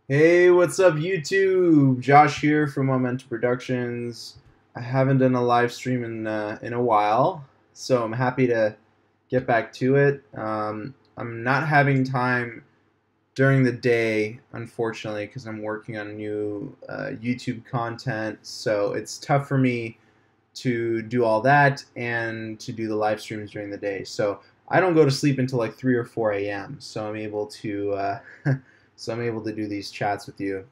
Hey, what's up, YouTube? Josh here from Momentum Productions. I haven't done a live stream in a while, so I'm happy to get back to it. I'm not having time during the day, unfortunately, because I'm working on new YouTube content. So it's tough for me to do all that and to do the live streams during the day. So I don't go to sleep until like 3 or 4 a.m. So I'm able to do these chats with you.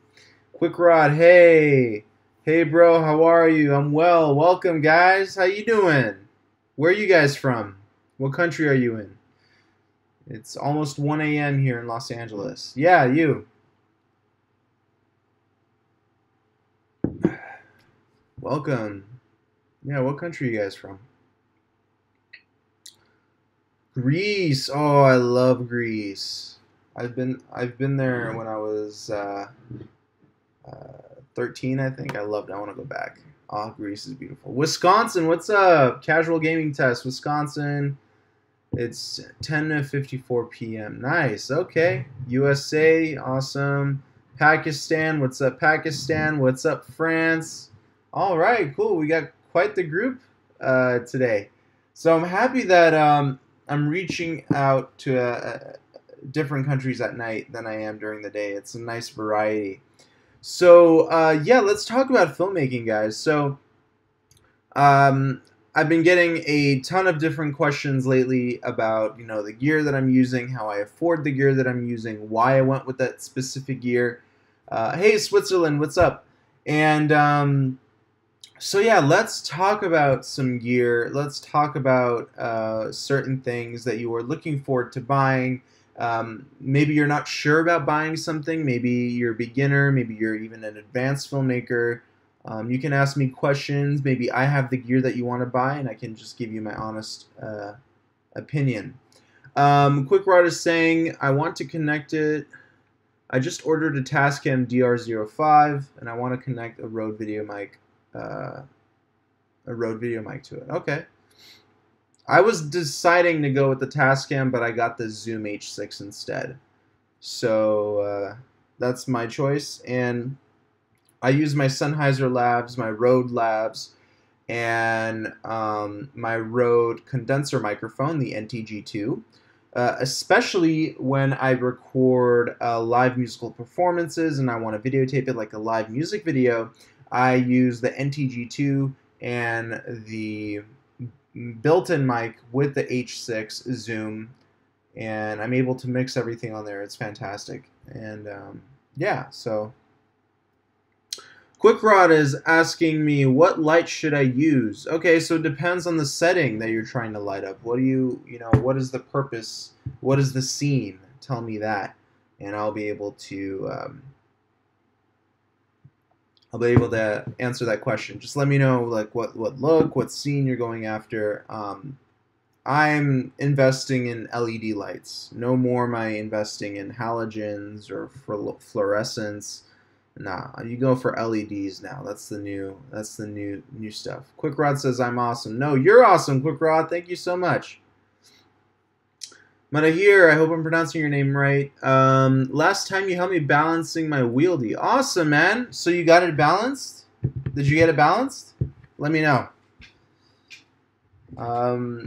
Quick Rod, hey bro, how are you? I'm well. Welcome guys. How you doing? Where are you guys from? What country are you in? It's almost 1 a.m. here in Los Angeles. Yeah, you. Welcome. Yeah, what country are you guys from? Greece. Oh, I love Greece. I've been there when I was 13, I think. I loved it. I want to go back. Oh, Greece is beautiful. Wisconsin, what's up? Casual gaming test, Wisconsin. It's 10:54 p.m. Nice. Okay. USA, awesome. Pakistan, what's up, Pakistan? What's up, France? All right, cool. We got quite the group today. So I'm happy that I'm reaching out to different countries at night than I am during the day. It's a nice variety. So yeah, let's talk about filmmaking, guys. So um, I've been getting a ton of different questions lately about the gear that I'm using, how I afford the gear that I'm using, why I went with that specific gear. Hey, Switzerland, what's up? And so yeah, let's talk about some gear. Let's talk about certain things that you are looking forward to buying. Maybe you're not sure about buying something. Maybe you're a beginner. Maybe you're even an advanced filmmaker. You can ask me questions. Maybe I have the gear that you want to buy, and I can just give you my honest opinion. Quick Rod is saying, I want to connect it. I just ordered a Tascam DR05, and I want to connect a Rode video mic to it. Okay. I was deciding to go with the Tascam, but I got the Zoom H6 instead. So that's my choice. And I use my Sennheiser Labs, my Rode Labs, and my Rode condenser microphone, the NTG2. Especially when I record live musical performances and I want to videotape it like a live music video, I use the NTG2 and the built-in mic with the H6 Zoom, and I'm able to mix everything on there. It's fantastic. And yeah, so Quick Rod is asking me, what light should I use? Okay, so it depends on the setting that you're trying to light up. What do what is the purpose? What is the scene? Tell me that, and I'll be able to answer that question. Just let me know like what look, what scene you're going after. I'm investing in LED lights. No more am I investing in halogens or fluorescence. Nah, you go for LEDs now. That's the new stuff. Quick Rod says I'm awesome. No, you're awesome, Quick Rod. Thank you so much. Madahir, I hope I'm pronouncing your name right. Last time you helped me balancing my wieldy. Awesome, man. So you got it balanced? Did you get it balanced? Let me know.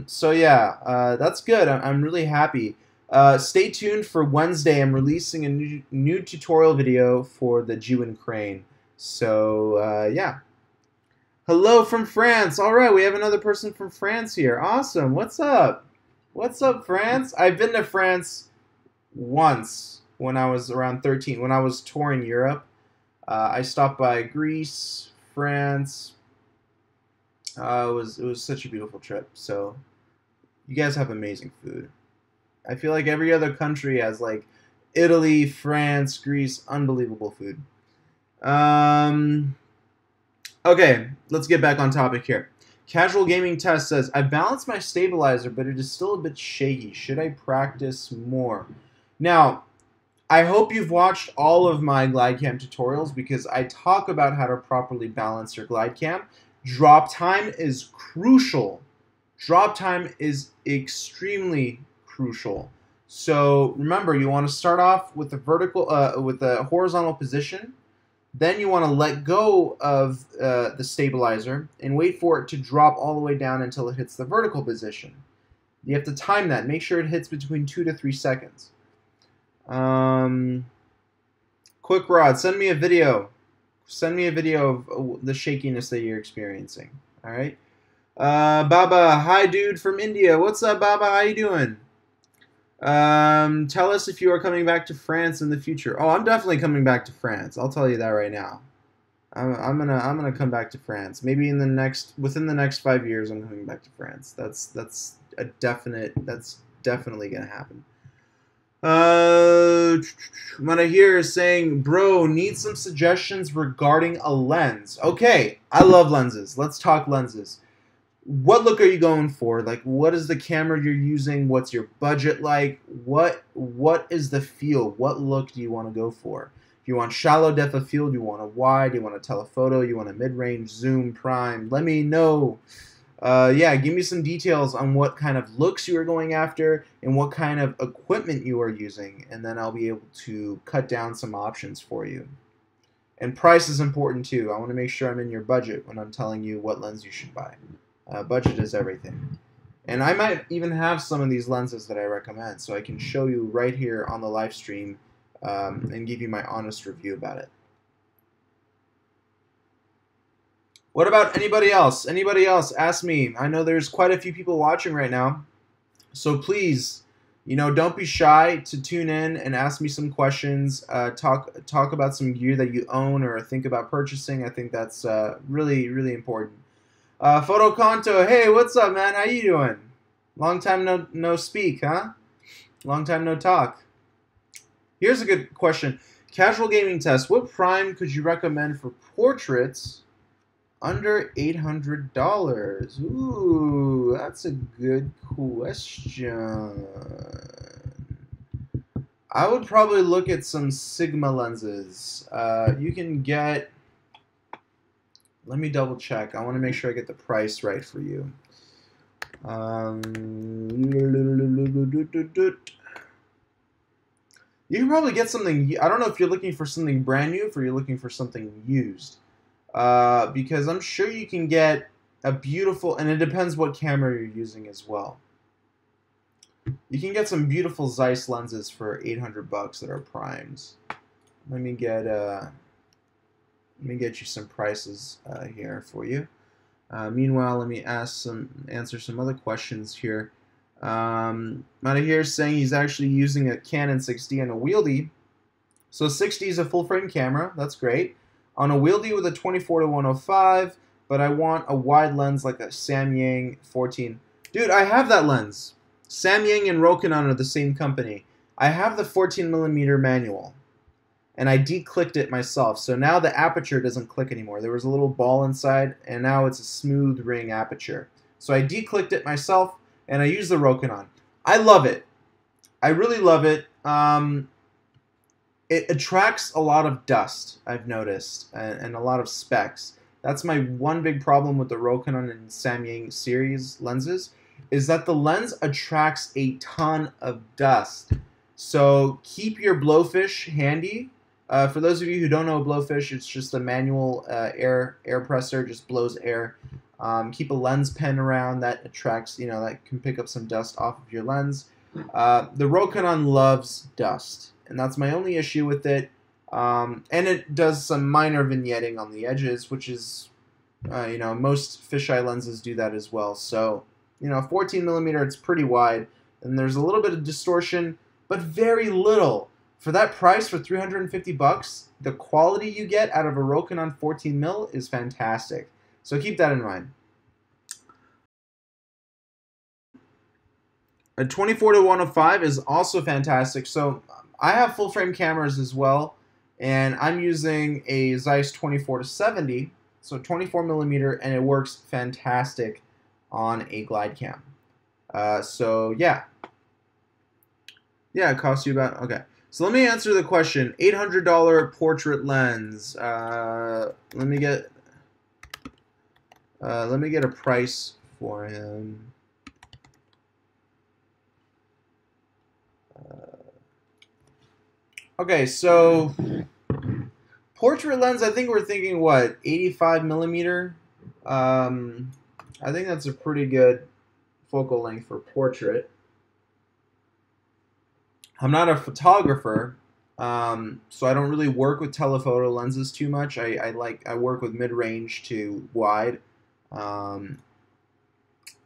So yeah, that's good. I'm really happy. Stay tuned for Wednesday. I'm releasing a new tutorial video for the Jewin crane. So yeah. Hello from France. All right, we have another person from France here. Awesome. What's up? What's up, France? I've been to France once when I was around 13. When I was touring Europe, I stopped by Greece, France. It was such a beautiful trip. So you guys have amazing food. I feel like every other country has like Italy, France, Greece, unbelievable food. Okay, let's get back on topic here. Casual Gaming Test says, I balanced my stabilizer, but it is still a bit shaky. Should I practice more? Now, I hope you've watched all of my GlideCam tutorials because I talk about how to properly balance your GlideCam. Drop time is crucial. Drop time is extremely crucial. So remember, you want to start off with the horizontal position. Then you want to let go of the stabilizer and wait for it to drop all the way down until it hits the vertical position. You have to time that. Make sure it hits between 2 to 3 seconds. Quick Rod, send me a video. Send me a video of the shakiness that you're experiencing. All right. Baba, hi dude from India. What's up, Baba? How you doing? Tell us if you are coming back to France in the future. Oh, I'm definitely coming back to France. I'll tell you that right now. I'm gonna come back to France. Maybe within the next 5 years, I'm coming back to France. That's definitely gonna happen. What I hear is saying, bro, need some suggestions regarding a lens. Okay, I love lenses. Let's talk lenses. What look are you going for? Like, what is the camera you're using? What's your budget like? What is the feel? What look do you want to go for? If you want shallow depth of field, you want a wide, you want a telephoto, you want a mid-range, zoom, prime. Let me know. Yeah, give me some details on what kind of looks you are going after and what kind of equipment you are using, and then I'll be able to cut down some options for you. And price is important too. I want to make sure I'm in your budget when I'm telling you what lens you should buy. Budget is everything. And I might even have some of these lenses that I recommend, so I can show you right here on the live stream and give you my honest review about it. What about anybody else? Anybody else? Ask me. I know there's quite a few people watching right now, so please, don't be shy to tune in and ask me some questions. Talk about some gear that you own or think about purchasing. I think that's really, really important. Photo Conto, hey, what's up, man? How you doing? Long time no speak, huh? Long time no talk. Here's a good question. Casual gaming test. What prime could you recommend for portraits under $800? Ooh, that's a good question. I would probably look at some Sigma lenses. You can get... Let me double check. I want to make sure I get the price right for you. You can probably get something. I don't know if you're looking for something brand new or you're looking for something used. Because I'm sure you can get a beautiful, and it depends what camera you're using as well. You can get some beautiful Zeiss lenses for $800 that are primes. Let me get you some prices here for you. Meanwhile, let me answer some other questions here. Mata here is saying he's actually using a Canon 6D and a Wieldy. So 6D is a full frame camera. That's great. On a Wieldy with a 24-105, but I want a wide lens like a Samyang 14. Dude, I have that lens. Samyang and Rokinon are the same company. I have the 14mm manual, and I declicked it myself. So now the aperture doesn't click anymore. There was a little ball inside, and now it's a smooth ring aperture. So I declicked it myself, and I use the Rokinon. I love it. I really love it. It attracts a lot of dust, I've noticed, and a lot of specks. That's my one big problem with the Rokinon and Samyang series lenses, is that the lens attracts a ton of dust. So keep your blowfish handy. For those of you who don't know blowfish, it's just a manual air presser, just blows air. Keep a lens pen around that attracts, that can pick up some dust off of your lens. The Rokinon loves dust, and that's my only issue with it. And it does some minor vignetting on the edges, which is, most fisheye lenses do that as well. So, 14mm, it's pretty wide, and there's a little bit of distortion, but very little. For that price, for $350, the quality you get out of a Rokinon 14mm is fantastic. So keep that in mind. A 24-105 is also fantastic. So I have full frame cameras as well, and I'm using a Zeiss 24-70, so 24mm, and it works fantastic on a glide cam. So yeah, it costs you about, okay. So let me answer the question. $800 portrait lens. Let me get a price for him. Okay, so portrait lens, I think we're thinking what, 85 millimeter? I think that's a pretty good focal length for portrait. I'm not a photographer, so I don't really work with telephoto lenses too much. I work with mid-range to wide. Um,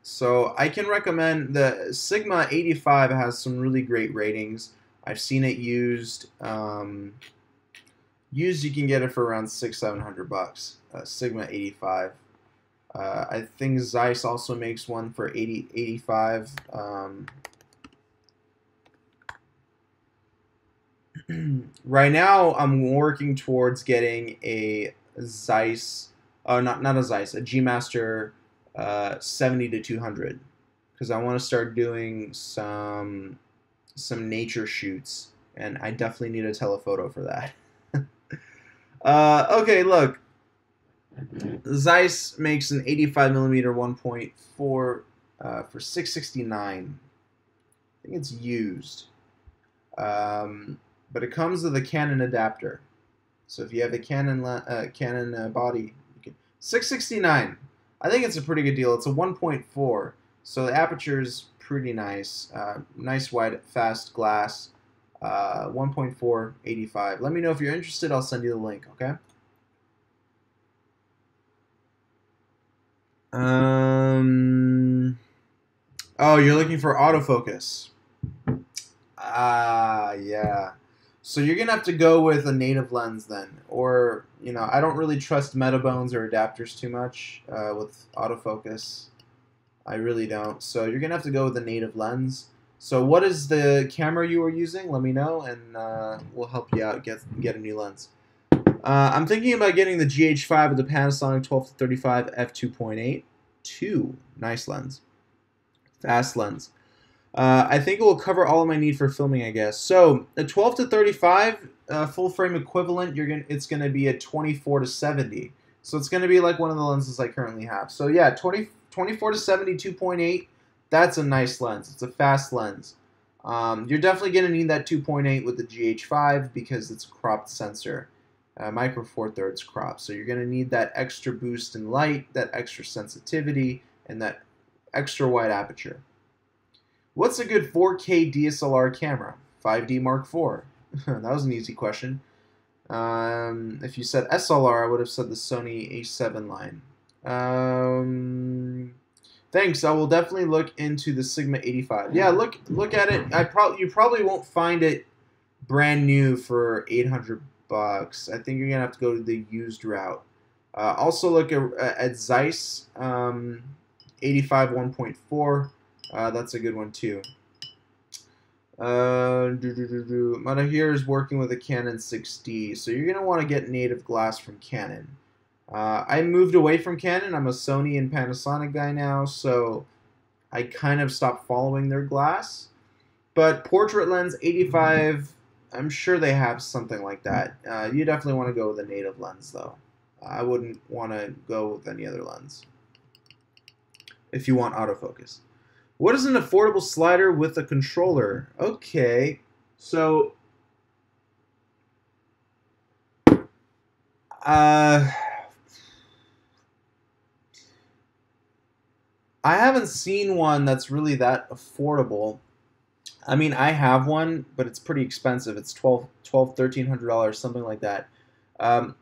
so I can recommend the Sigma 85 has some really great ratings. I've seen it used. Used, you can get it for around $600-700. Sigma 85. I think Zeiss also makes one for 85. Right now, I'm working towards getting a Zeiss, not a Zeiss, a G Master 70 to 200, because I want to start doing some nature shoots, and I definitely need a telephoto for that. Okay, look, Zeiss makes an 85 millimeter 1.4 for $669. I think it's used. But it comes with a Canon adapter. So if you have a Canon body, you can $669. I think it's a pretty good deal. It's a 1.4, so the aperture is pretty nice. Nice wide, fast glass. 1.4, 85. Let me know if you're interested. I'll send you the link. Okay. Oh, you're looking for autofocus. Ah, yeah. So you're gonna have to go with a native lens then, or I don't really trust metabones or adapters too much with autofocus. I really don't. So you're gonna have to go with a native lens. So what is the camera you are using? Let me know, and we'll help you out get a new lens. I'm thinking about getting the GH5 with the Panasonic 12-35 f2.8. Nice lens, fast lens. I think it will cover all of my need for filming, I guess. So a 12-35 full frame equivalent, it's gonna be a 24-70. So it's gonna be like one of the lenses I currently have. So yeah, 24-70 2.8. That's a nice lens. It's a fast lens. You're definitely gonna need that 2.8 with the GH5 because it's a cropped sensor, micro four thirds crop. So you're gonna need that extra boost in light, that extra sensitivity, and that extra wide aperture. What's a good 4K DSLR camera? 5D Mark IV. That was an easy question. If you said SLR, I would have said the Sony A7 line. Thanks. I will definitely look into the Sigma 85. Yeah, look at it. You probably won't find it brand new for $800. I think you're gonna have to go to the used route. Also look at Zeiss 85 1.4. That's a good one too. Mata here is working with a Canon 6D, so you're gonna want to get native glass from Canon. I moved away from Canon. I'm a Sony and Panasonic guy now, so I kind of stopped following their glass. But portrait lens 85, I'm sure they have something like that. You definitely want to go with a native lens though. I wouldn't want to go with any other lens if you want autofocus. What is an affordable slider with a controller? Okay, so I haven't seen one that's really that affordable. I mean, I have one, but it's pretty expensive. It's $1,300, something like that. A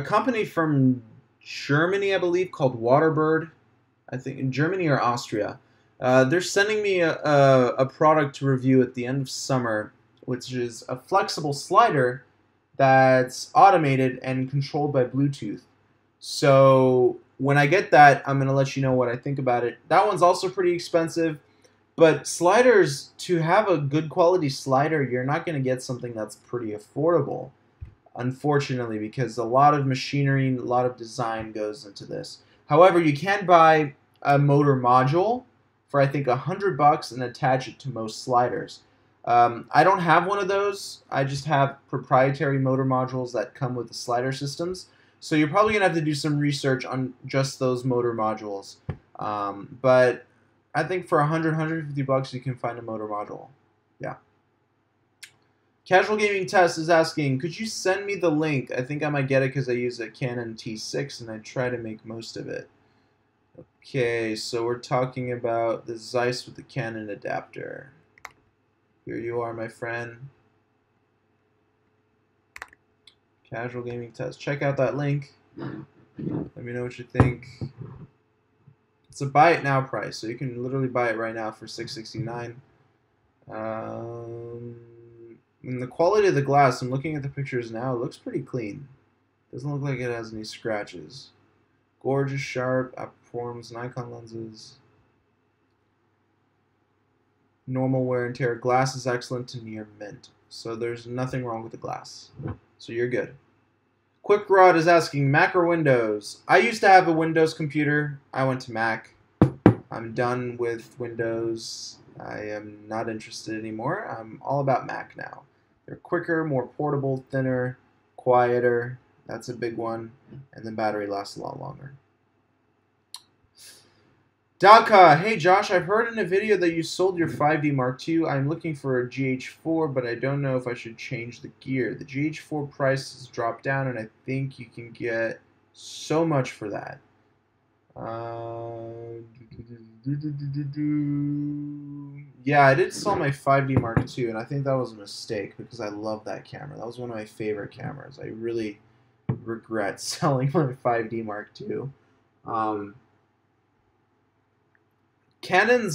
company from Germany, I believe, called Waterbird. I think in Germany or Austria. They're sending me a product to review at the end of summer, which is a flexible slider that's automated and controlled by Bluetooth. So when I get that, I'm going to let you know what I think about it. That one's also pretty expensive, but sliders, to have a good quality slider, you're not going to get something that's pretty affordable, unfortunately, because a lot of machinery and a lot of design goes into this. However, you can buy a motor module for I think $100 and attach it to most sliders. I don't have one of those. I just have proprietary motor modules that come with the slider systems. So you're probably gonna have to do some research on just those motor modules. But I think for $100, $150 you can find a motor module. Yeah. Casual Gaming Test is asking, could you send me the link? I think I might get it because I use a Canon T6 and I try to make most of it. Okay, so we're talking about the Zeiss with the Canon adapter. Here you are, my friend. Casual Gaming Test. Check out that link. Let me know what you think. It's a buy it now price, so you can literally buy it right now for $669. And the quality of the glass, I'm looking at the pictures now, it looks pretty clean. Doesn't look like it has any scratches. Gorgeous, sharp, outperforms Nikon lenses. Normal wear and tear. Glass is excellent to near mint. So there's nothing wrong with the glass. So you're good. Quick Rod is asking, Mac or Windows? I used to have a Windows computer. I went to Mac. I'm done with Windows. I am not interested anymore. I'm all about Mac now. They're quicker, more portable, thinner, quieter. That's a big one. And the battery lasts a lot longer. Daka, hey Josh, I've heard in a video that you sold your 5D Mark II. I'm looking for a GH4, but I don't know if I should change the gear. The GH4 price has dropped down, and I think you can get so much for that. Yeah, I did sell my 5D Mark II, and I think that was a mistake because I love that camera. That was one of my favorite cameras. I really regret selling my 5D Mark II. Canon,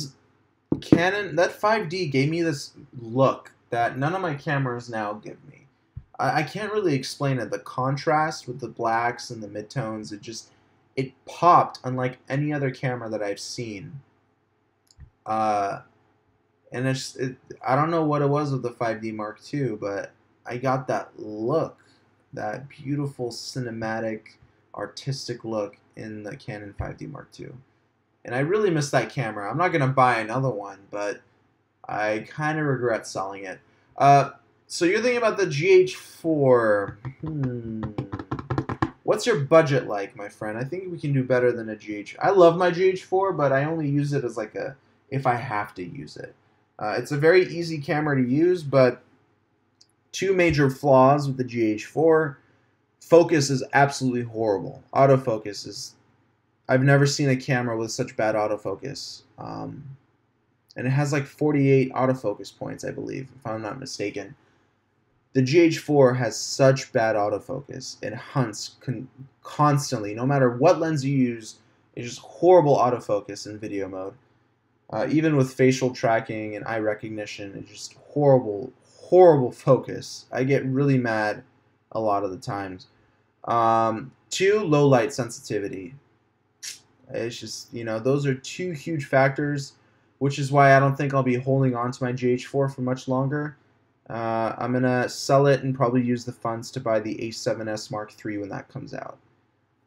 that 5D gave me this look that none of my cameras now give me. I can't really explain it. The contrast with the blacks and the midtones, it popped unlike any other camera that I've seen. And I don't know what it was with the 5D Mark II, but I got that look, that beautiful cinematic, artistic look in the Canon 5D Mark II. And I really miss that camera. I'm not going to buy another one, but I kind of regret selling it. So you're thinking about the GH4. What's your budget like, my friend? I think we can do better than a GH. I love my GH4, but I only use it as like if I have to use it. It's a very easy camera to use, but two major flaws with the GH4. Focus is absolutely horrible. Autofocus is... I've never seen a camera with such bad autofocus. And it has like 48 autofocus points, I believe, if I'm not mistaken. The GH4 has such bad autofocus. It hunts constantly. No matter what lens you use, it's just horrible autofocus in video mode. Even with facial tracking and eye recognition, it's just horrible, horrible focus. I get really mad a lot of the times. 2, low light sensitivity. It's just, those are two huge factors, which is why I don't think I'll be holding on to my GH4 for much longer. I'm going to sell it and probably use the funds to buy the A7S Mark III when that comes out.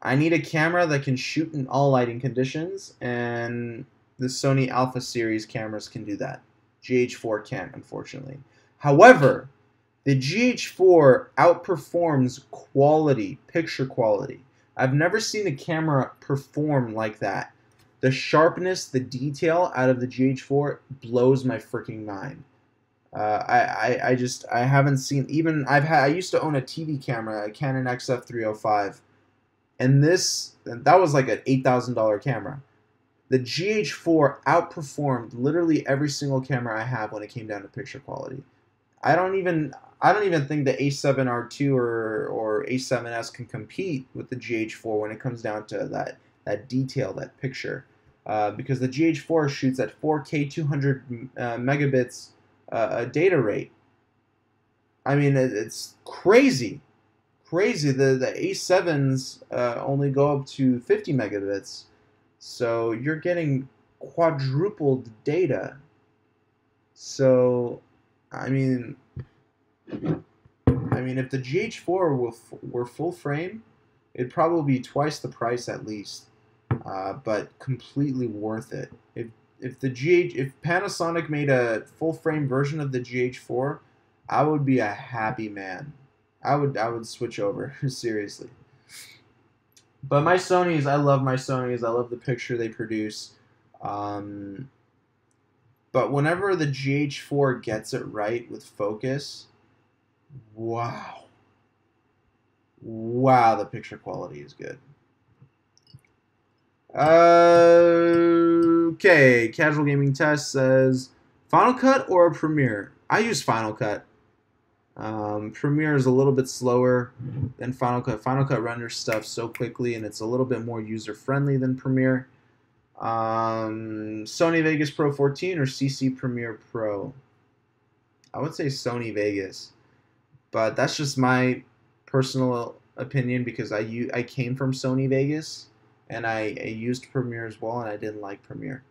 I need a camera that can shoot in all lighting conditions, and the Sony Alpha series cameras can do that. GH4 can't, unfortunately. However, the GH4 outperforms quality, picture quality. I've never seen a camera perform like that. The sharpness, the detail out of the GH4 blows my freaking mind. I haven't seen, even I used to own a TV camera, a Canon XF305, and that was like an $8,000 camera. The GH4 outperformed literally every single camera I have when it came down to picture quality. I don't even think the A7R2 or A7S can compete with the GH4 when it comes down to that detail, that picture, because the GH4 shoots at 4K 200 megabits data rate. I mean, it's crazy. The A7s only go up to 50 megabits, so you're getting quadrupled data. So I mean, if the GH4 were full frame, it'd probably be twice the price at least, but completely worth it. If Panasonic made a full frame version of the GH4, I would be a happy man. I would switch over seriously. But my Sonys, I love my Sonys. I love the picture they produce. But whenever the GH4 gets it right with focus, Wow. Wow, the picture quality is good. Okay, Casual Gaming Test says Final Cut or Premiere? I use Final Cut. Premiere is a little bit slower than Final Cut. Final Cut renders stuff so quickly, and it's a little bit more user-friendly than Premiere. Sony Vegas Pro 14 or CC Premiere Pro? I would say Sony Vegas, but that's just my personal opinion because I came from Sony Vegas and I used Premiere as well, and I didn't like Premiere.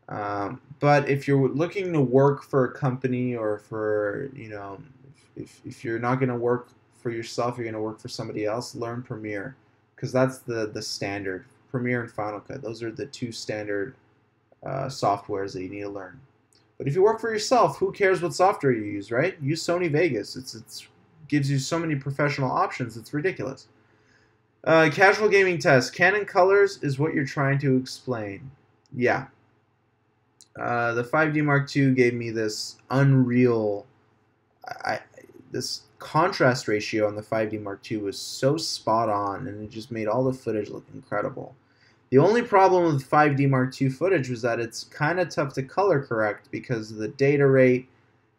But if you're looking to work for a company or for, if you're not going to work for yourself, you're going to work for somebody else, learn Premiere because that's the standard. Premiere and Final Cut, those are the two standard softwares that you need to learn. But if you work for yourself, who cares what software you use, right? Use Sony Vegas. It's gives you so many professional options. It's ridiculous. Casual Gaming Test. Canon Colors is what you're trying to explain. Yeah. The 5D Mark II gave me this unreal, this contrast ratio on the 5D Mark II was so spot on, and it just made all the footage look incredible. The only problem with 5D Mark II footage was that it's kind of tough to color correct because of the data rate,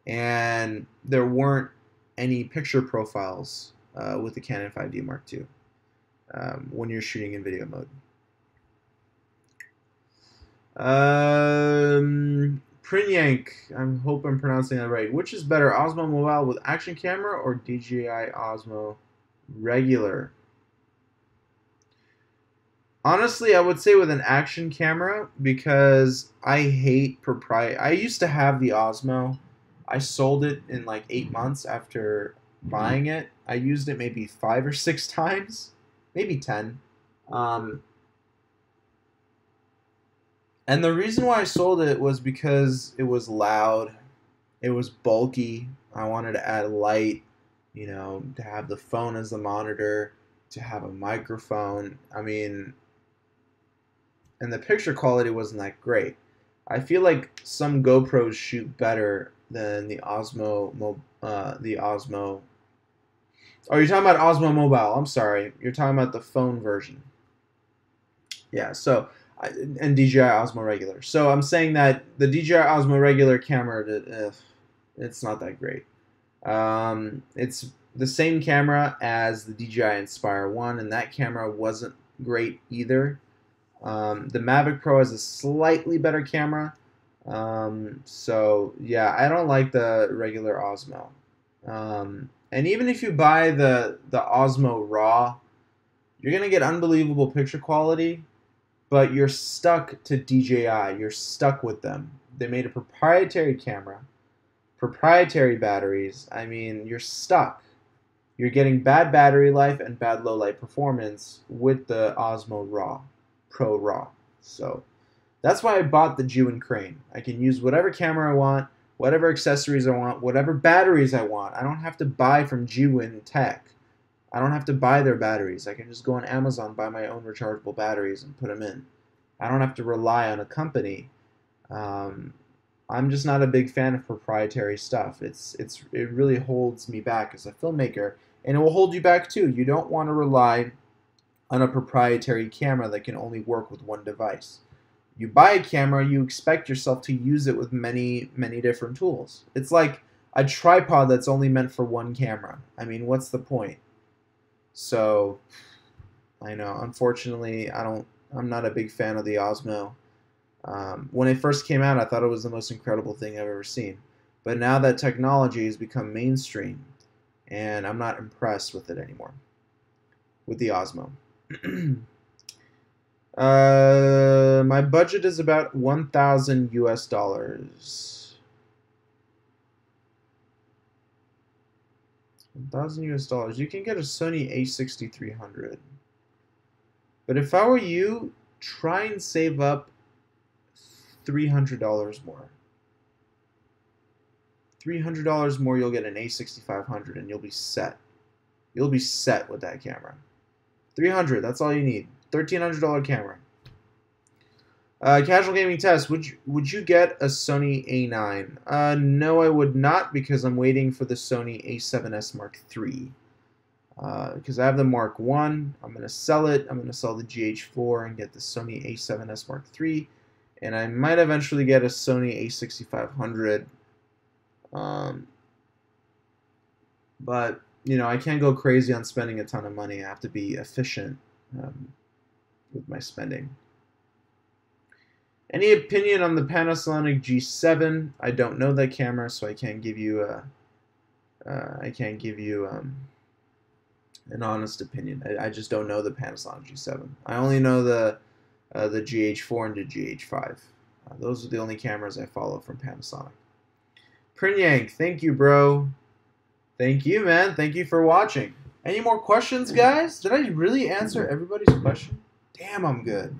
and there weren't any picture profiles with the Canon 5D Mark II when you're shooting in video mode. Prinyank, I hope I'm pronouncing that right. Which is better, Osmo Mobile with action camera or DJI Osmo regular? Honestly, I would say with an action camera because I hate I used to have the Osmo. I sold it in like 8 months after buying it. I used it maybe 5 or 6 times, maybe 10. And the reason why I sold it was because it was loud, it was bulky. I wanted to add light, to have the phone as the monitor, to have a microphone. I mean, and the picture quality wasn't that great. I feel like some GoPros shoot better than the Osmo. The Osmo. Oh, you're talking about Osmo Mobile. I'm sorry. You're talking about the phone version. Yeah. So, and DJI Osmo Regular. So I'm saying that the DJI Osmo Regular camera, it's not that great. It's the same camera as the DJI Inspire 1, and that camera wasn't great either. The Mavic Pro has a slightly better camera. So yeah, I don't like the regular Osmo. And even if you buy the Osmo Raw, you're gonna get unbelievable picture quality, but you're stuck to DJI. You're stuck with them. They made a proprietary camera, proprietary batteries. I mean, you're stuck. You're getting bad battery life and bad low light performance with the Osmo Raw. Pro Raw. So that's why I bought the Jewin Crane. I can use whatever camera I want, whatever accessories I want, whatever batteries I want. I don't have to buy from Jewin Tech. I don't have to buy their batteries. I can just go on Amazon, buy my own rechargeable batteries and put them in. I don't have to rely on a company. I'm just not a big fan of proprietary stuff. It really holds me back as a filmmaker, and it will hold you back too. You don't want to rely on a proprietary camera that can only work with one device. You buy a camera, you expect yourself to use it with many, many different tools. It's like a tripod that's only meant for one camera. I mean, what's the point? So, I know, unfortunately, I'm not a big fan of the Osmo. When it first came out, I thought it was the most incredible thing I've ever seen. But now that technology has become mainstream, and I'm not impressed with it anymore, with the Osmo. My budget is about 1,000 US dollars. 1,000 US dollars. You can get a Sony a6300. But if I were you, try and save up $300 more. $300 more, you'll get an a6500 and you'll be set. You'll be set with that camera. $300, that's all you need. $1,300 camera. Casual gaming test. Would you get a Sony A9? No, I would not, because I'm waiting for the Sony A7S Mark III. Because I have the Mark I. I'm going to sell it. I'm going to sell the GH4 and get the Sony A7S Mark III. And I might eventually get a Sony A6500. But, you know, I can't go crazy on spending a ton of money. I have to be efficient with my spending. Any opinion on the Panasonic G7? I don't know that camera, so I can't give you an honest opinion. I just don't know the Panasonic G7. I only know the GH4 and the GH5. Those are the only cameras I follow from Panasonic. Prinyank, thank you, bro. Thank you, man. Thank you for watching. Any more questions, guys? Did I really answer everybody's question? Damn, I'm good.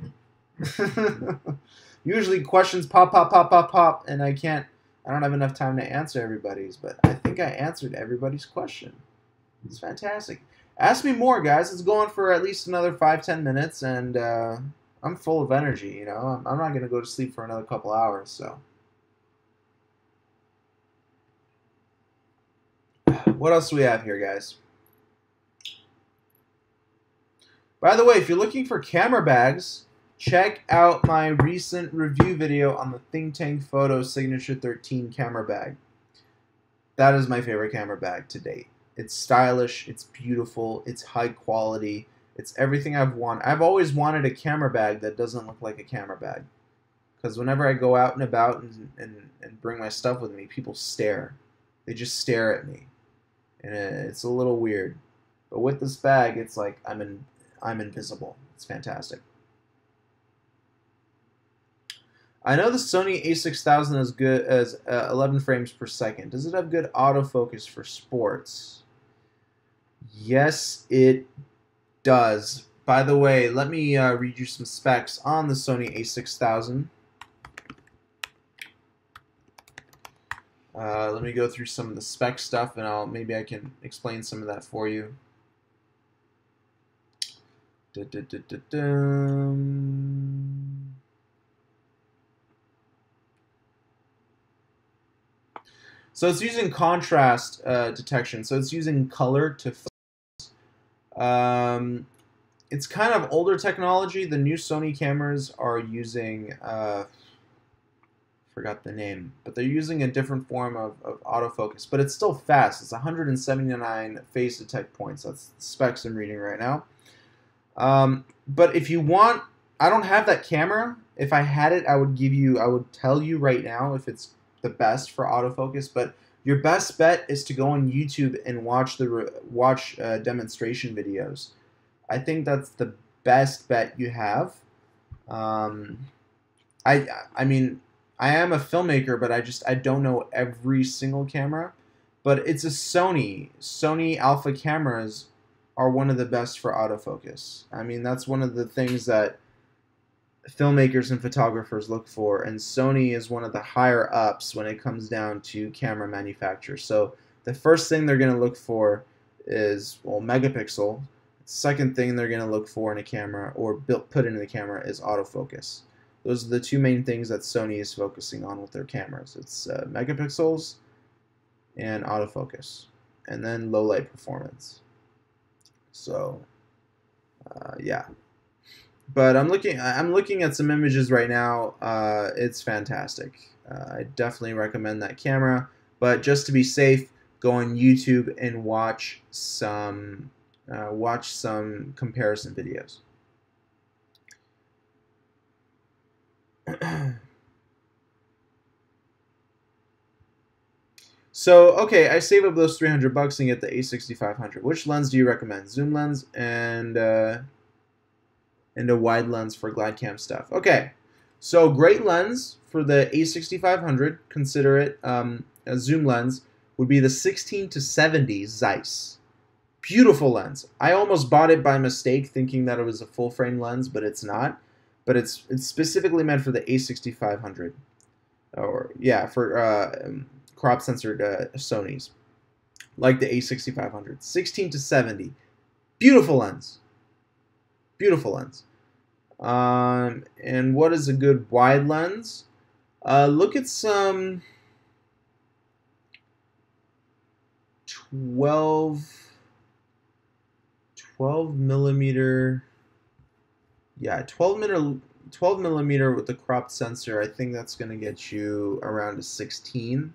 Usually questions pop, and I don't have enough time to answer everybody's, but I think I answered everybody's question. It's fantastic. Ask me more, guys. It's going for at least another 5-10 minutes, and I'm full of energy, you know. I'm not going to go to sleep for another couple hours, so. What else do we have here, guys? By the way, if you're looking for camera bags, check out my recent review video on the Think Tank Photo Signature 13 camera bag. That is my favorite camera bag to date. It's stylish, it's beautiful, it's high quality, it's everything I've wanted. I've always wanted a camera bag that doesn't look like a camera bag. Because whenever I go out and about and bring my stuff with me, people stare. They just stare at me. And it's a little weird. But with this bag, it's like I'm invisible. It's fantastic. I know the Sony a6000 is good as 11 frames per second. Does it have good autofocus for sports? Yes, it does. By the way, let me read you some specs on the Sony a6000. Let me go through some of the spec stuff, and maybe I can explain some of that for you. So it's using contrast detection. So it's using color to it's kind of older technology. The new Sony cameras are using forgot the name, but they're using a different form of autofocus, but it's still fast. It's 179 phase detect points. That's the specs I'm reading right now. But if you want, I don't have that camera. If I had it, I would tell you right now if it's the best for autofocus. But your best bet is to go on YouTube and watch demonstration videos. I think that's the best bet you have. I mean, I am a filmmaker, but I don't know every single camera. But it's a Sony. Sony Alpha cameras are one of the best for autofocus. I mean, that's one of the things that filmmakers and photographers look for, and Sony is one of the higher ups when it comes down to camera manufacturers. So the first thing they're going to look for is, well, megapixel. Second thing they're going to look for in a camera or put into the camera is autofocus. Those are the two main things that Sony is focusing on with their cameras. It's megapixels and autofocus, and then low light performance. So, yeah. But I'm looking at some images right now. It's fantastic. I definitely recommend that camera. But just to be safe, go on YouTube and watch some comparison videos. So, okay, I save up those $300 and get the a6500. Which lens do you recommend? Zoom lens and a wide lens for GlideCam stuff. Okay, so great lens for the a6500. Consider it a zoom lens would be the 16-70 Zeiss. Beautiful lens. I almost bought it by mistake, thinking that it was a full frame lens, but it's not. But it's specifically meant for the a6500, or yeah, for crop censored Sonys, like the a6500. 16-70, beautiful lens. Beautiful lens. And what is a good wide lens? Look at some 12 millimeter. Yeah, 12 millimeter with the cropped sensor. I think that's going to get you around a 16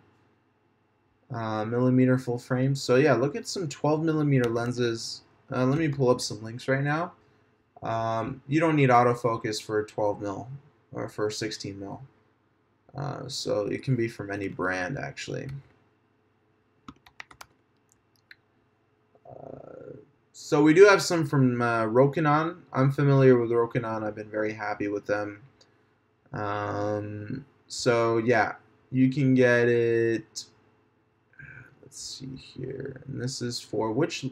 millimeter full frame. So yeah, look at some 12 millimeter lenses. Let me pull up some links right now. You don't need autofocus for 12 mil or for 16 mil. So it can be from any brand actually. So we do have some from Rokinon. I'm familiar with Rokinon. I've been very happy with them. So yeah, you can get it. Let's see here. And this is for which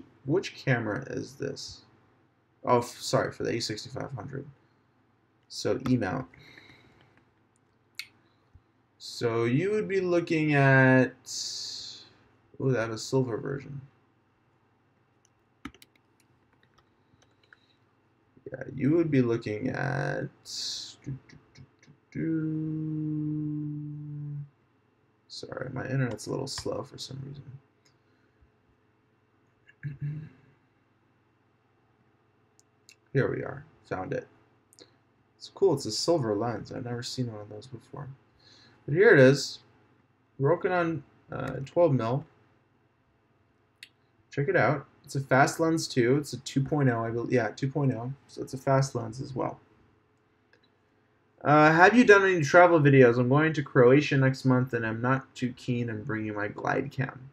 camera is this? Oh, sorry, for the A6500. So E-mount. So you would be looking at. Oh, they have a silver version. Yeah, you would be looking at. Sorry, my internet's a little slow for some reason. Here we are. Found it. It's cool. It's a silver lens. I've never seen one of those before. But here it is. Rokinon 12 mil. Check it out. It's a fast lens too. It's a 2.0, I believe. Yeah, 2.0. So it's a fast lens as well. Have you done any travel videos? I'm going to Croatia next month, and I'm not too keen on bringing my glide cam.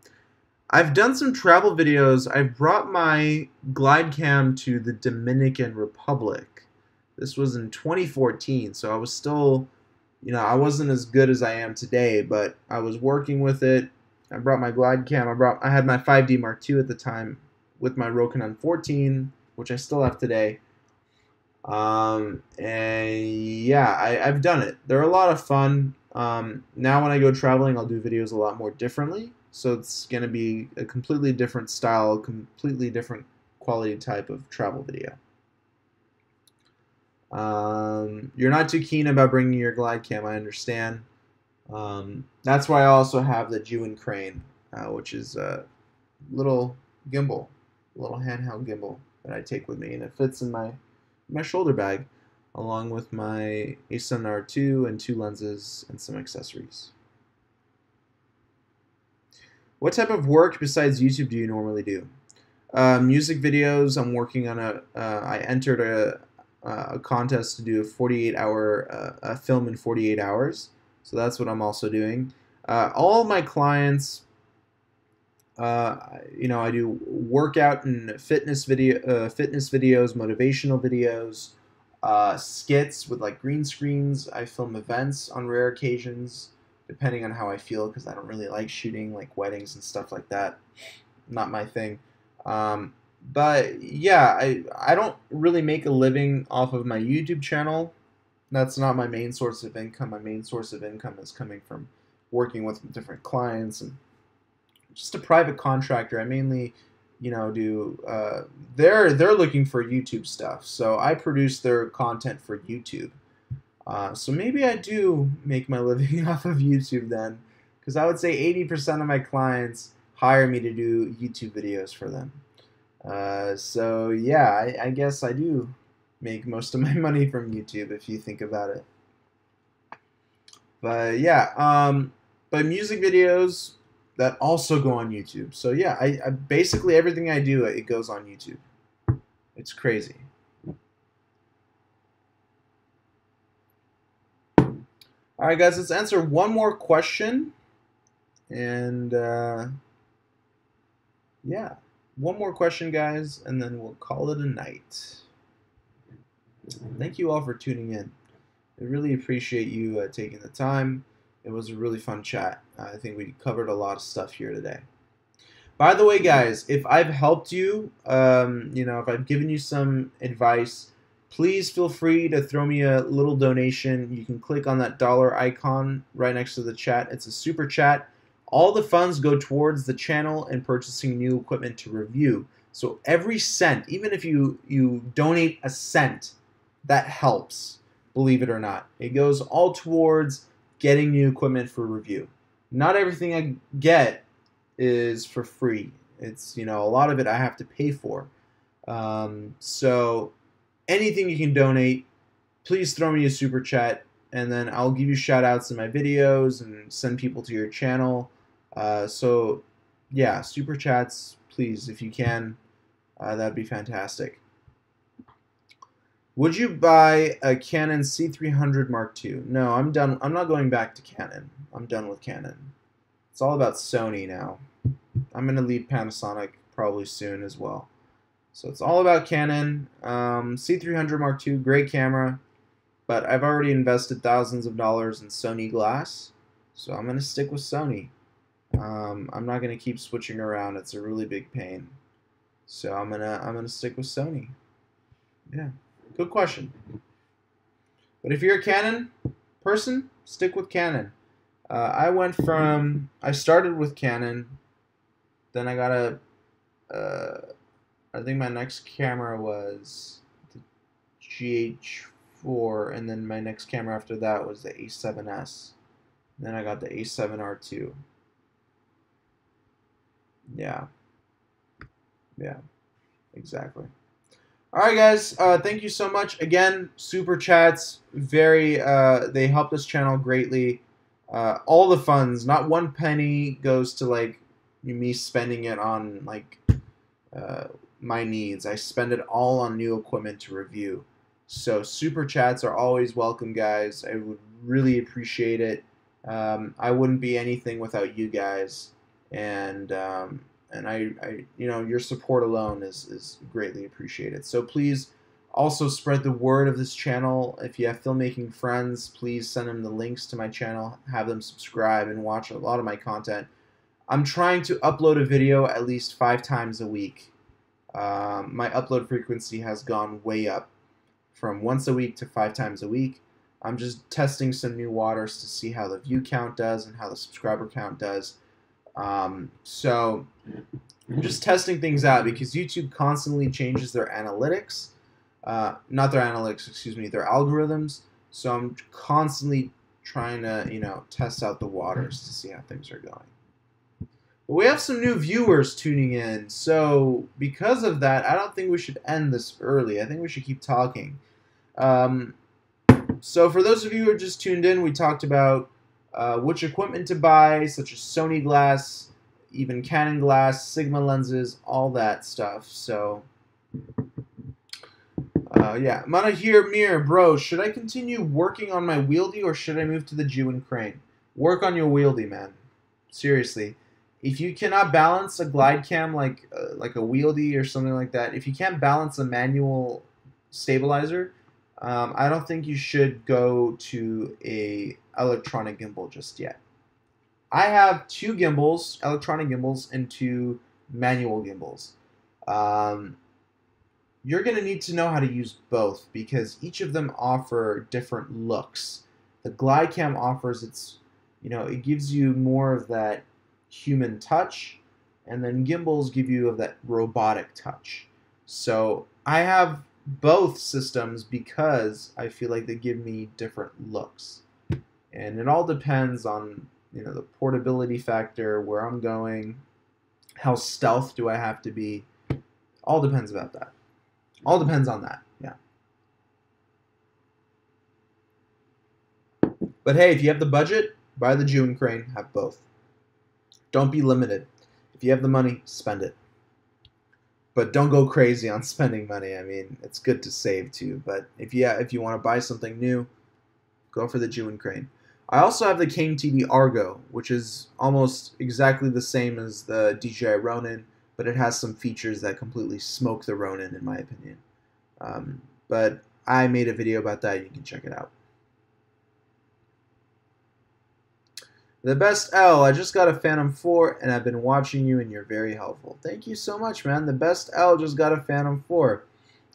I've done some travel videos. I've brought my glide cam to the Dominican Republic. This was in 2014, so I was still, I wasn't as good as I am today, but I was working with it. I brought my glide cam. I had my 5D Mark II at the time with my Rokinon 14, which I still have today. And yeah, I've done it. They're a lot of fun. Now when I go traveling, I'll do videos a lot more differently. So it's going to be a completely different style, completely different quality type of travel video. You're not too keen about bringing your glide cam, I understand. That's why I also have the Jewin Crane, which is a little gimbal, a little handheld gimbal that I take with me, and it fits in my shoulder bag, along with my A7 R2 and 2 lenses and some accessories. What type of work besides YouTube do you normally do? Music videos. I'm working on I entered a contest to do a 48-hour film in 48 hours. So that's what I'm also doing. All my clients, I do workout and fitness videos, motivational videos, skits with like green screens. I film events on rare occasions, depending on how I feel, because I don't really like shooting like weddings and stuff like that. Not my thing. But yeah, I don't really make a living off of my YouTube channel. That's not my main source of income. My main source of income is coming from working with different clients and just a private contractor. I mainly, do. They're looking for YouTube stuff, so I produce their content for YouTube. So maybe I do make my living off of YouTube then, because I would say 80% of my clients hire me to do YouTube videos for them. So yeah, I guess I do make most of my money from YouTube if you think about it. But yeah, but music videos that also go on YouTube. So yeah, I basically everything I do, it goes on YouTube. It's crazy. All right, guys, let's answer one more question. And yeah, one more question, guys, and then we'll call it a night. Thank you all for tuning in. I really appreciate you taking the time. It was a really fun chat. I think we covered a lot of stuff here today. By the way, guys, if I've helped you, if I've given you some advice, please feel free to throw me a little donation. You can click on that dollar icon right next to the chat. It's a super chat. All the funds go towards the channel and purchasing new equipment to review. So every cent, even if you donate a cent, that helps, believe it or not. It goes all towards getting new equipment for review. Not everything I get is for free. It's, a lot of it I have to pay for. So anything you can donate, please throw me a super chat, and then I'll give you shout outs in my videos and send people to your channel. So yeah, super chats, please, if you can. That'd be fantastic. Would you buy a Canon C300 Mark II? No, I'm done. I'm not going back to Canon. I'm done with Canon. It's all about Sony now. I'm going to leave Panasonic probably soon as well. So it's all about Canon. C300 Mark II, great camera. But I've already invested thousands of dollars in Sony glass. So I'm going to stick with Sony. I'm not going to keep switching around. It's a really big pain. So I'm gonna stick with Sony. Yeah. Good question. But if you're a Canon person, stick with Canon. I started with Canon, then I got I think my next camera was the GH4, and then my next camera after that was the A7S. Then I got the A7R2. Yeah. Yeah, exactly. All right, guys. Thank you so much. Again, super chats, they help this channel greatly. All the funds, not one penny goes to like me spending it on like my needs. I spend it all on new equipment to review. So super chats are always welcome, guys. I would really appreciate it. I wouldn't be anything without you guys, and your support alone is greatly appreciated. So please also spread the word of this channel. If you have filmmaking friends, please send them the links to my channel, have them subscribe and watch a lot of my content. I'm trying to upload a video at least 5 times a week. My upload frequency has gone way up from once a week to 5 times a week. I'm just testing some new waters to see how the view count does and how the subscriber count does. So I'm just testing things out because YouTube constantly changes their analytics, not their analytics, excuse me, their algorithms. So I'm constantly trying to, test out the waters to see how things are going. But we have some new viewers tuning in, so because of that, I don't think we should end this early. I think we should keep talking. So for those of you who are just tuned in, we talked about which equipment to buy, such as Sony glass, even Canon glass, Sigma lenses, all that stuff. So, yeah. Mana here, Mir, bro, should I continue working on my wieldy or should I move to the Jew and Crane? Work on your wieldy, man. Seriously. If you cannot balance a glide cam like a wieldy or something like that, if you can't balance a manual stabilizer, I don't think you should go to a electronic gimbal just yet. I have 2 gimbals, electronic gimbals, and 2 manual gimbals. You're going to need to know how to use both because each of them offer different looks. The glide cam offers it gives you more of that human touch, and then gimbals give you of that robotic touch. So I have both systems because I feel like they give me different looks. And it all depends on, the portability factor, where I'm going, how stealth do I have to be. All depends about that. All depends on that, yeah. But hey, if you have the budget, buy the Jew and Crane, have both. Don't be limited. If you have the money, spend it. But don't go crazy on spending money. I mean, it's good to save too. But if you want to buy something new, go for the Jew and Crane. I also have the Kane TD Argo, which is almost exactly the same as the DJI Ronin, but it has some features that completely smoke the Ronin, in my opinion. But I made a video about that. You can check it out. The best L, I just got a Phantom 4 and I've been watching you and you're very helpful. Thank you so much, man. The best L just got a Phantom 4.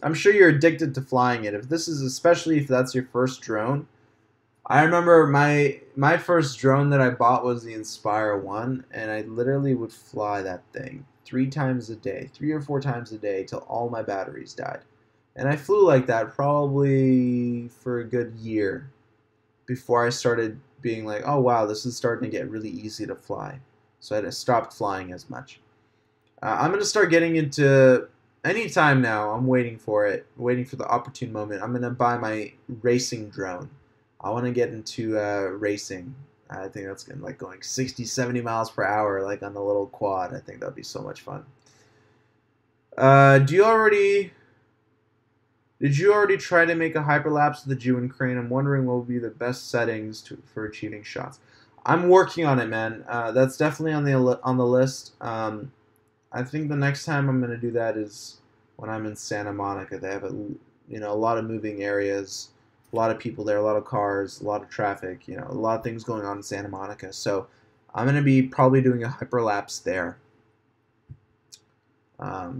I'm sure you're addicted to flying it. Especially if that's your first drone. I remember my first drone that I bought was the Inspire 1, and I literally would fly that thing 3 times a day, 3 or 4 times a day till all my batteries died. And I flew like that probably for a good year before I started being like, oh wow, this is starting to get really easy to fly. So I just stopped flying as much. I'm going to start getting into anytime now. I'm waiting for it, waiting for the opportune moment. I'm going to buy my racing drone. I want to get into racing. I think that's going to like going 60, 70 miles per hour, like on the little quad. I think that'd be so much fun. Did you already try to make a hyperlapse of the Jew and crane? I'm wondering what would be the best settings for achieving shots. I'm working on it, man. That's definitely on the list. I think the next time I'm gonna do that is when I'm in Santa Monica. They have a lot of moving areas, a lot of people there, a lot of cars, a lot of traffic. A lot of things going on in Santa Monica. So I'm gonna be probably doing a hyperlapse there.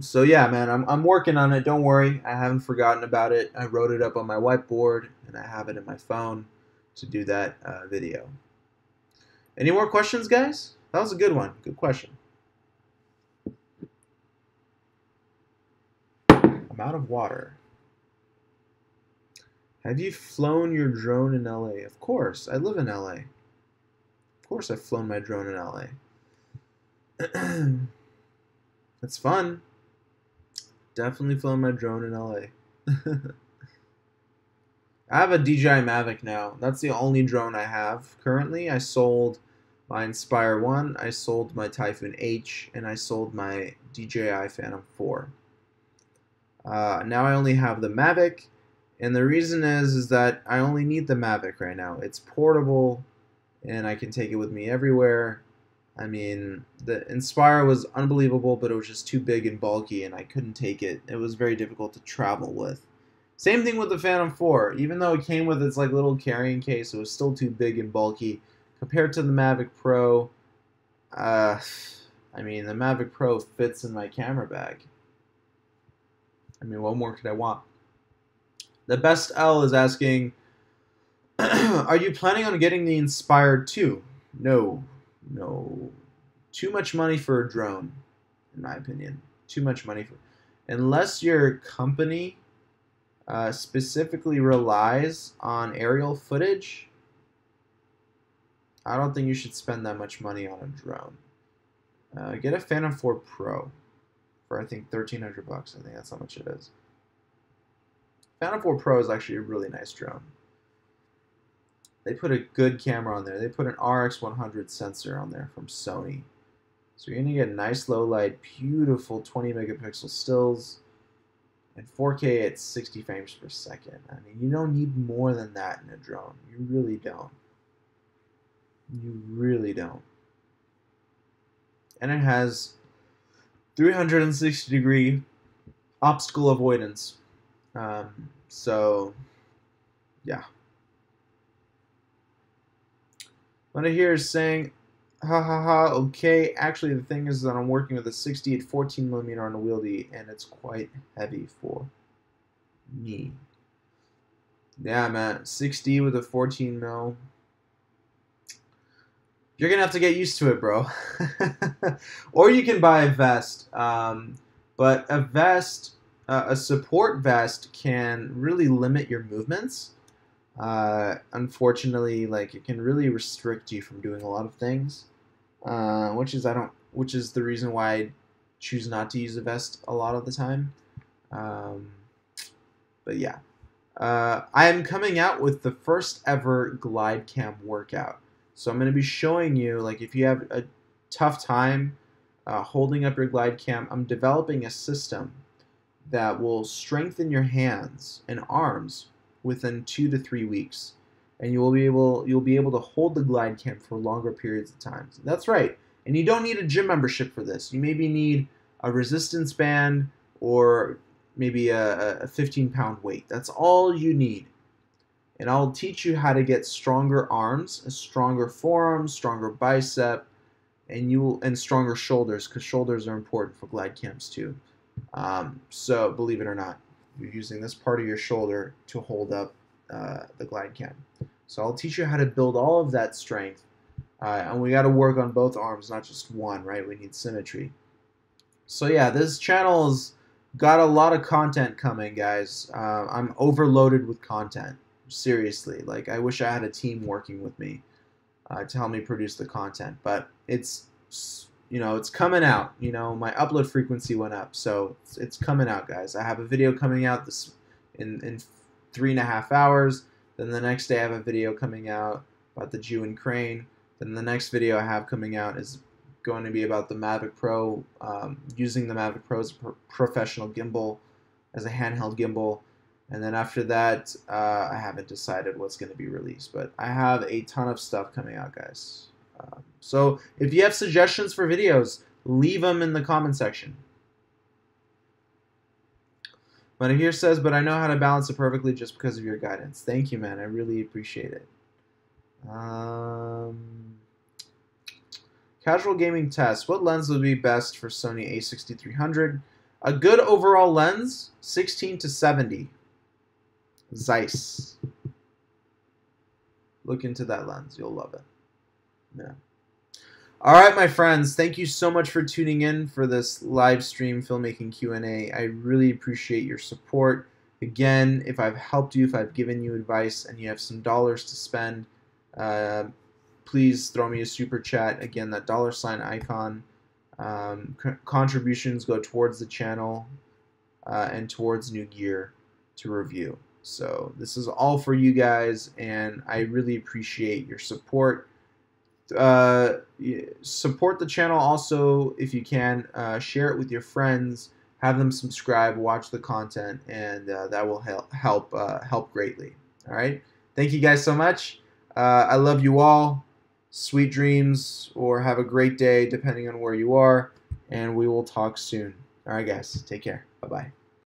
So yeah, man, I'm working on it. Don't worry, I haven't forgotten about it. I wrote it up on my whiteboard, and I have it in my phone to do that video. Any more questions, guys? That was a good one. Good question. I'm out of water. Have you flown your drone in LA? Of course, I live in LA. Of course, I've flown my drone in LA. It's fun. Definitely flown my drone in LA. I have a DJI Mavic now. That's the only drone I have currently. I sold my Inspire 1, I sold my Typhoon H, and I sold my DJI Phantom 4. Now I only have the Mavic, and the reason is that I only need the Mavic right now. It's portable, and I can take it with me everywhere. I mean, the Inspire was unbelievable, but it was just too big and bulky, and I couldn't take it. It was very difficult to travel with. Same thing with the Phantom 4. Even though it came with its like little carrying case, it was still too big and bulky compared to the Mavic Pro. I mean, the Mavic Pro fits in my camera bag. I mean, what more could I want? The Best L is asking, are you planning on getting the Inspire 2? No. No. Too much money for a drone, in my opinion. Too much money for... Unless your company specifically relies on aerial footage, I don't think you should spend that much money on a drone. Get a Phantom 4 Pro for I think $1,300 bucks. I think that's how much it is. Phantom 4 Pro is actually a really nice drone. They put a good camera on there. They put an RX100 sensor on there from Sony. So you're going to get nice low light, beautiful 20 megapixel stills, and 4K at 60 frames per second. I mean, you don't need more than that in a drone. You really don't. You really don't. And it has 360-degree obstacle avoidance. So, yeah. What I hear is saying, ha ha ha, okay. Actually, the thing is that I'm working with a 60 at 14mm on a wieldy, and it's quite heavy for me. Yeah, man, 60 with a 14mm. You're gonna have to get used to it, bro. Or you can buy a vest. But a vest, a support vest, can really limit your movements. Unfortunately, like it can really restrict you from doing a lot of things, which is the reason why I choose not to use a vest a lot of the time. But yeah, I am coming out with the first ever glide cam workout. So I'm going to be showing you, like, if you have a tough time holding up your glide cam, I'm developing a system that will strengthen your hands and arms within 2 to 3 weeks, and you'll be able to hold the glide cam for longer periods of time. So that's right, and you don't need a gym membership for this. You maybe need a resistance band or maybe a 15-pound weight. That's all you need. And I'll teach you how to get stronger arms, a stronger forearm, stronger bicep, and stronger shoulders, because shoulders are important for glide cams too. So believe it or not, you're using this part of your shoulder to hold up the glide cam. So I'll teach you how to build all of that strength, and we got to work on both arms, not just one, right? We need symmetry. So yeah, this channel is got a lot of content coming, guys. I'm overloaded with content. Seriously, like I wish I had a team working with me to help me produce the content. But it's it's coming out. My upload frequency went up, so it's coming out, guys. I have a video coming out this in 3.5 hours. Then the next day I have a video coming out about the Jew and Crane. Then the next video I have coming out is going to be about the Mavic Pro, using the Mavic Pro as a professional gimbal, as a handheld gimbal. And then after that, I haven't decided what's going to be released. But I have a ton of stuff coming out, guys. So if you have suggestions for videos, leave them in the comment section. But here says, but I know how to balance it perfectly just because of your guidance. Thank you, man. I really appreciate it. Casual gaming test. What lens would be best for Sony a6300? A good overall lens, 16-70. Zeiss. Look into that lens. You'll love it. Yeah. All right, my friends. Thank you so much for tuning in for this live stream filmmaking Q&A. I really appreciate your support. Again, if I've helped you, if I've given you advice, and you have some dollars to spend, please throw me a super chat. Again, that $ icon. Contributions go towards the channel and towards new gear to review. So this is all for you guys, and I really appreciate your support. Support the channel also if you can. Share it with your friends. Have them subscribe, watch the content, and that will help greatly. All right. Thank you guys so much. I love you all. Sweet dreams, or have a great day depending on where you are, and we will talk soon. All right, guys. Take care. Bye-bye.